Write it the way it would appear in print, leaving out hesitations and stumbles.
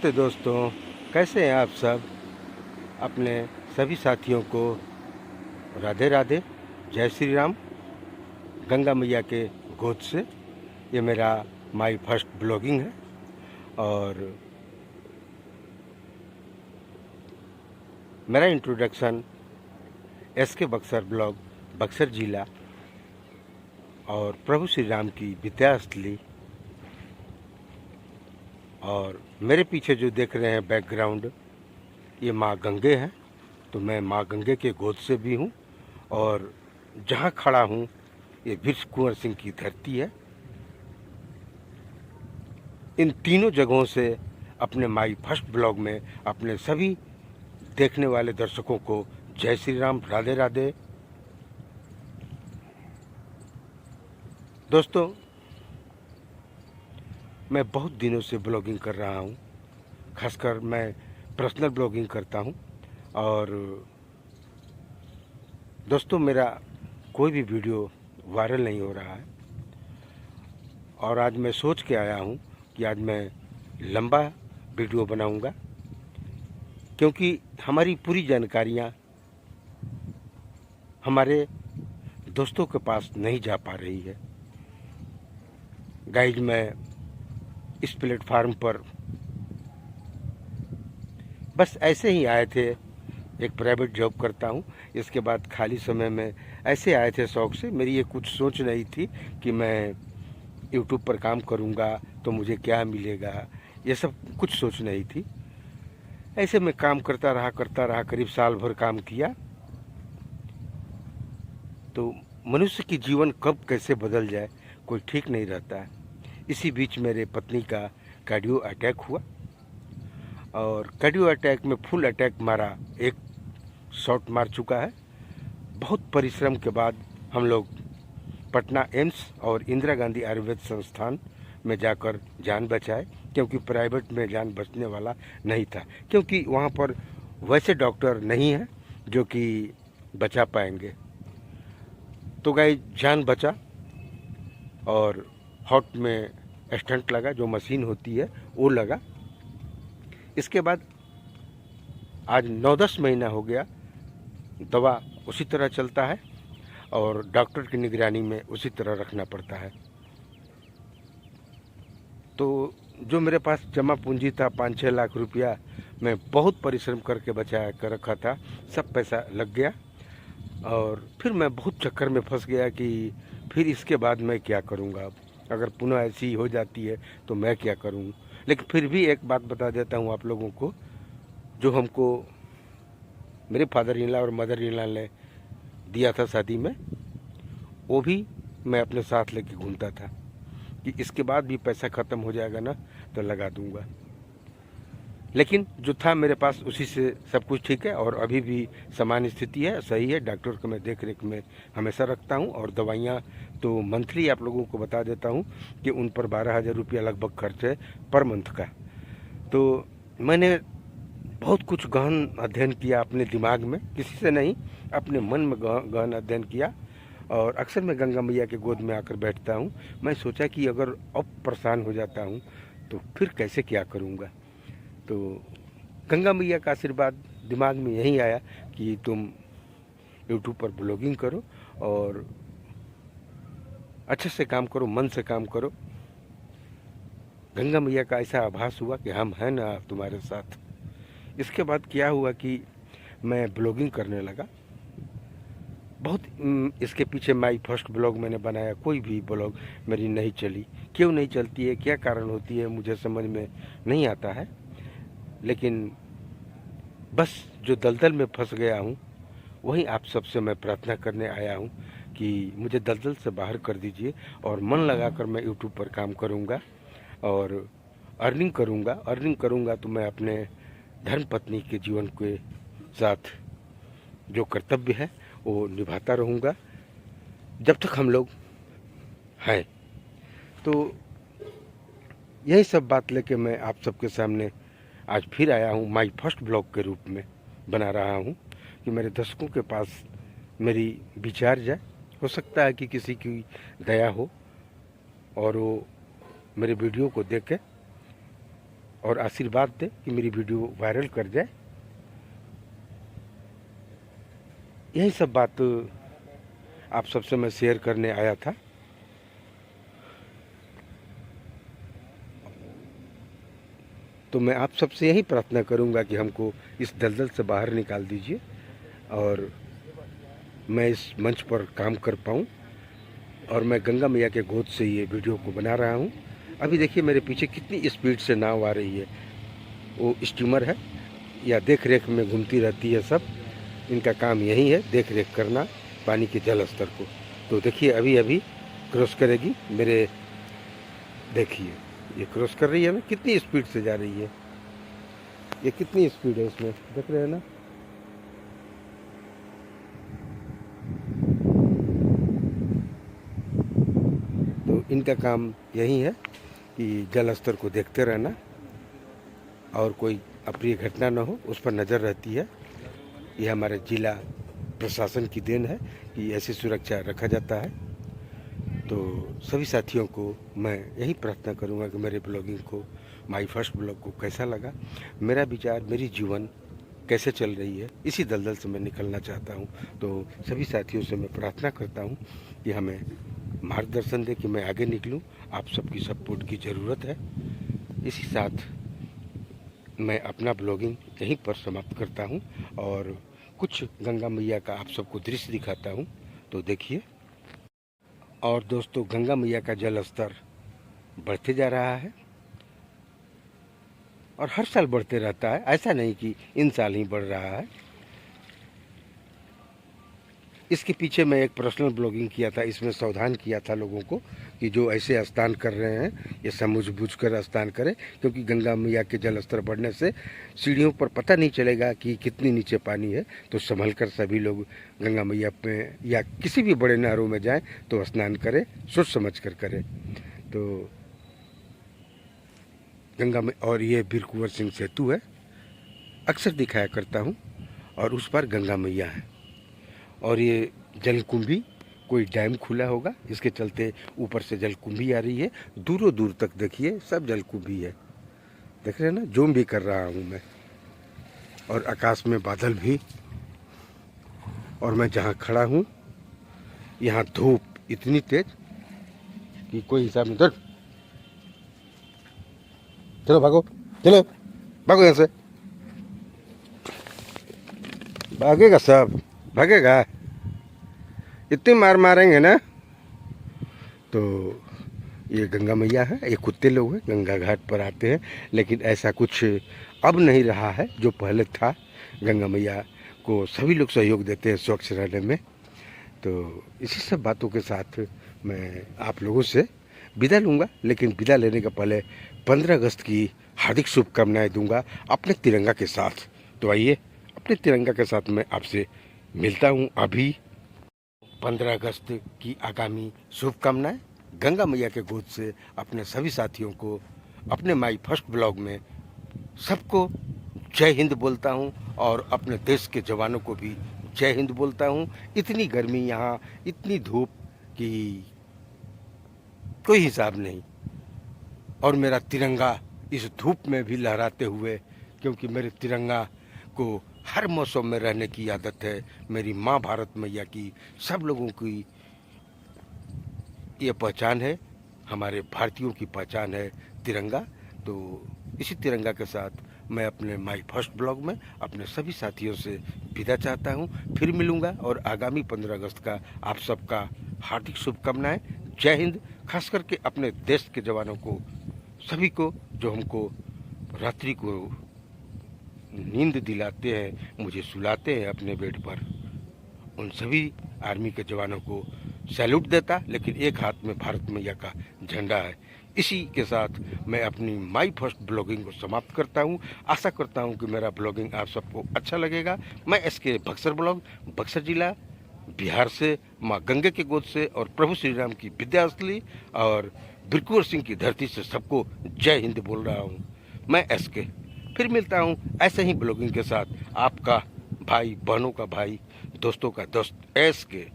नमस्ते दोस्तों, कैसे हैं आप सब। अपने सभी साथियों को राधे राधे, जय श्री राम। गंगा मैया के गोद से ये मेरा माई फर्स्ट ब्लॉगिंग है और मेरा introduction SK Buxar blog, Buxar जिला और प्रभु श्री राम की विद्यास्थली। और मेरे पीछे जो देख रहे हैं बैकग्राउंड, ये माँ गंगे हैं। तो मैं माँ गंगे के गोद से भी हूँ और जहाँ खड़ा हूँ ये वीर कुंवर सिंह की धरती है। इन तीनों जगहों से अपने माई फर्स्ट ब्लॉग में अपने सभी देखने वाले दर्शकों को जय श्री राम, राधे राधे। दोस्तों, मैं बहुत दिनों से ब्लॉगिंग कर रहा हूँ। खासकर मैं पर्सनल ब्लॉगिंग करता हूँ और दोस्तों मेरा कोई भी वीडियो वायरल नहीं हो रहा है। और आज मैं सोच के आया हूँ कि आज मैं लंबा वीडियो बनाऊँगा, क्योंकि हमारी पूरी जानकारियाँ हमारे दोस्तों के पास नहीं जा पा रही है। गाइज, मैं इस प्लेटफार्म पर बस ऐसे ही आए थे। एक प्राइवेट जॉब करता हूँ, इसके बाद खाली समय में ऐसे आए थे शौक़ से। मेरी ये कुछ सोच नहीं थी कि मैं यूट्यूब पर काम करूँगा तो मुझे क्या मिलेगा, ये सब कुछ सोच नहीं थी। ऐसे में काम करता रहा, करीब साल भर काम किया। तो मनुष्य की जीवन कब कैसे बदल जाए कोई ठीक नहीं रहता है। इसी बीच मेरे पत्नी का कार्डियो अटैक हुआ और कार्डियो अटैक में फुल अटैक मारा, एक शॉट मार चुका है। बहुत परिश्रम के बाद हम लोग पटना एम्स और इंदिरा गांधी आयुर्वेद संस्थान में जाकर जान बचाए, क्योंकि प्राइवेट में जान बचने वाला नहीं था, क्योंकि वहाँ पर वैसे डॉक्टर नहीं हैं जो कि बचा पाएंगे। तो गई जान बचा और हार्ट में स्टंट लगा, जो मशीन होती है वो लगा। इसके बाद आज 9-10 महीना हो गया, दवा उसी तरह चलता है और डॉक्टर की निगरानी में उसी तरह रखना पड़ता है। तो जो मेरे पास जमा पूंजी था 5-6 लाख रुपया, मैं बहुत परिश्रम करके बचा कर रखा था, सब पैसा लग गया। और फिर मैं बहुत चक्कर में फंस गया कि फिर इसके बाद मैं क्या करूँगा। अब अगर पुनः ऐसी हो जाती है तो मैं क्या करूँ। लेकिन फिर भी एक बात बता देता हूँ आप लोगों को, जो हमको मेरे फादर इन लॉ और मदर इन लॉ ने दिया था शादी में, वो भी मैं अपने साथ लेके घूमता था कि इसके बाद भी पैसा ख़त्म हो जाएगा ना तो लगा दूंगा। लेकिन जो था मेरे पास उसी से सब कुछ ठीक है और अभी भी सामान्य स्थिति है, सही है। डॉक्टर को मैं देख रेख में हमेशा रखता हूँ और दवाइयाँ तो मंथली आप लोगों को बता देता हूँ कि उन पर 12,000 रुपया लगभग खर्च है पर मंथ का। तो मैंने बहुत कुछ गहन अध्ययन किया अपने दिमाग में, किसी से नहीं, अपने मन में गहन अध्ययन किया। और अक्सर मैं गंगा मैया के गोद में आकर बैठता हूँ। मैं सोचा कि अगर अब परेशान हो जाता हूँ तो फिर कैसे क्या करूँगा। तो गंगा मैया का आशीर्वाद दिमाग में यही आया कि तुम यूट्यूब पर ब्लॉगिंग करो और अच्छे से काम करो, मन से काम करो। गंगा मैया का ऐसा आभास हुआ कि हम हैं ना तुम्हारे साथ। इसके बाद क्या हुआ कि मैं ब्लॉगिंग करने लगा। बहुत इसके पीछे माई फर्स्ट ब्लॉग मैंने बनाया, कोई भी ब्लॉग मेरी नहीं चली। क्यों नहीं चलती है, क्या कारण होती है, मुझे समझ में नहीं आता है। लेकिन बस जो दलदल में फंस गया हूँ, वहीं आप सबसे मैं प्रार्थना करने आया हूँ कि मुझे दलदल से बाहर कर दीजिए और मन लगाकर मैं यूट्यूब पर काम करूँगा और अर्निंग करूँगा तो मैं अपने धर्म पत्नी के जीवन के साथ जो कर्तव्य है वो निभाता रहूँगा जब तक हम लोग हैं। तो यही सब बात लेके मैं आप सबके सामने आज फिर आया हूँ, माई फर्स्ट ब्लॉग के रूप में बना रहा हूँ कि मेरे दर्शकों के पास मेरी विचार जाए। हो सकता है कि किसी की दया हो और वो मेरे वीडियो को देखे और आशीर्वाद दें कि मेरी वीडियो वायरल कर जाए। यही सब बात आप सबसे मैं शेयर करने आया था। तो मैं आप सबसे यही प्रार्थना करूंगा कि हमको इस दलदल से बाहर निकाल दीजिए और मैं इस मंच पर काम कर पाऊँ और मैं गंगा मैया के गोद से ये वीडियो को बना रहा हूँ। अभी देखिए मेरे पीछे कितनी स्पीड से नाव आ रही है, वो स्टीमर है या देख रेख में घूमती रहती है। सब इनका काम यही है, देख रेख करना पानी के जल स्तर को। तो देखिए अभी अभी क्रॉस करेगी मेरे, देखिए ये क्रॉस कर रही है ना, कितनी स्पीड से जा रही है, ये कितनी स्पीड है इसमें, देख रहे हैं ना। तो इनका काम यही है कि जल स्तर को देखते रहना और कोई अप्रिय घटना न हो उस पर नज़र रहती है। ये हमारे जिला प्रशासन की देन है कि ऐसी सुरक्षा रखा जाता है। तो सभी साथियों को मैं यही प्रार्थना करूंगा कि मेरे ब्लॉगिंग को, माय फर्स्ट ब्लॉग को कैसा लगा, मेरा विचार, मेरी जीवन कैसे चल रही है, इसी दलदल से मैं निकलना चाहता हूं। तो सभी साथियों से मैं प्रार्थना करता हूं कि हमें मार्गदर्शन दे कि मैं आगे निकलूं। आप सबकी सपोर्ट की ज़रूरत है। इसी साथ मैं अपना ब्लॉगिंग यहीं पर समाप्त करता हूं और कुछ गंगा मैया का आप सबको दृश्य दिखाता हूं। तो देखिए। और दोस्तों, गंगा मैया का जल स्तर बढ़ते जा रहा है और हर साल बढ़ते रहता है, ऐसा नहीं कि इन साल ही बढ़ रहा है। इसके पीछे मैं एक पर्सनल ब्लॉगिंग किया था, इसमें सावधान किया था लोगों को कि जो ऐसे स्नान कर रहे हैं ये समझ बूझ कर स्नान करें, क्योंकि गंगा मैया के जल स्तर बढ़ने से सीढ़ियों पर पता नहीं चलेगा कि कितनी नीचे पानी है। तो संभल कर सभी लोग गंगा मैया पे या किसी भी बड़े नहरों में जाएं तो स्नान करें, सोच समझ कर करें। तो गंगा में, और ये वीर कुंवर सिंह सेतु है, अक्सर दिखाया करता हूँ, और उस पर गंगा मैया है। और ये जलकुंभी, कोई डैम खुला होगा, इसके चलते ऊपर से जलकुंभी आ रही है। दूरों दूर तक देखिए सब जलकुंभी है, देख रहे हैं ना। जूम भी कर रहा हूँ मैं, और आकाश में बादल भी। और मैं जहाँ खड़ा हूँ यहाँ धूप इतनी तेज कि कोई हिसाब नहीं। चलो भागो, चलो भागो यहाँ से, भागेगा सब, भागेगा, इतनी मार मारेंगे ना। तो ये गंगा मैया है, ये कुत्ते लोग हैं, गंगा घाट पर आते हैं। लेकिन ऐसा कुछ अब नहीं रहा है जो पहले था। गंगा मैया को सभी लोग सहयोग देते हैं स्वच्छ रहने में। तो इसी सब बातों के साथ मैं आप लोगों से विदा लूँगा, लेकिन विदा लेने का पहले 15 अगस्त की हार्दिक शुभकामनाएं दूंगा अपने तिरंगा के साथ। तो आइए अपने तिरंगा के साथ मैं आपसे मिलता हूं अभी। 15 अगस्त की आगामी शुभकामनाएं गंगा मैया के गोद से अपने सभी साथियों को, अपने माई फर्स्ट ब्लॉग में सबको जय हिंद बोलता हूं, और अपने देश के जवानों को भी जय हिंद बोलता हूं। इतनी गर्मी यहाँ, इतनी धूप कि कोई हिसाब नहीं, और मेरा तिरंगा इस धूप में भी लहराते हुए, क्योंकि मेरे तिरंगा को हर मौसम में रहने की आदत है। मेरी माँ भारत मैया की, सब लोगों की ये पहचान है, हमारे भारतीयों की पहचान है तिरंगा। तो इसी तिरंगा के साथ मैं अपने माई फर्स्ट ब्लॉग में अपने सभी साथियों से विदा चाहता हूँ। फिर मिलूँगा, और आगामी 15 अगस्त का आप सबका हार्दिक शुभकामनाएं। जय हिंद। खास करके अपने देश के जवानों को, सभी को जो हमको रात्रि को नींद दिलाते हैं, मुझे सुलाते हैं अपने बेड पर, उन सभी आर्मी के जवानों को सैल्यूट देता। लेकिन एक हाथ में भारत मैया का झंडा है। इसी के साथ मैं अपनी माई फर्स्ट ब्लॉगिंग को समाप्त करता हूं। आशा करता हूं कि मेरा ब्लॉगिंग आप सबको अच्छा लगेगा। मैं एसके बक्सर ब्लॉग, बक्सर जिला, बिहार से, माँ गंगे के गोद से, और प्रभु श्री राम की विद्यास्थली और वीर कुंवर सिंह की धरती से सबको जय हिंद बोल रहा हूँ। मैं एसके फिर मिलता हूँ ऐसे ही ब्लॉगिंग के साथ, आपका भाई, बहनों का भाई, दोस्तों का दोस्त एसके।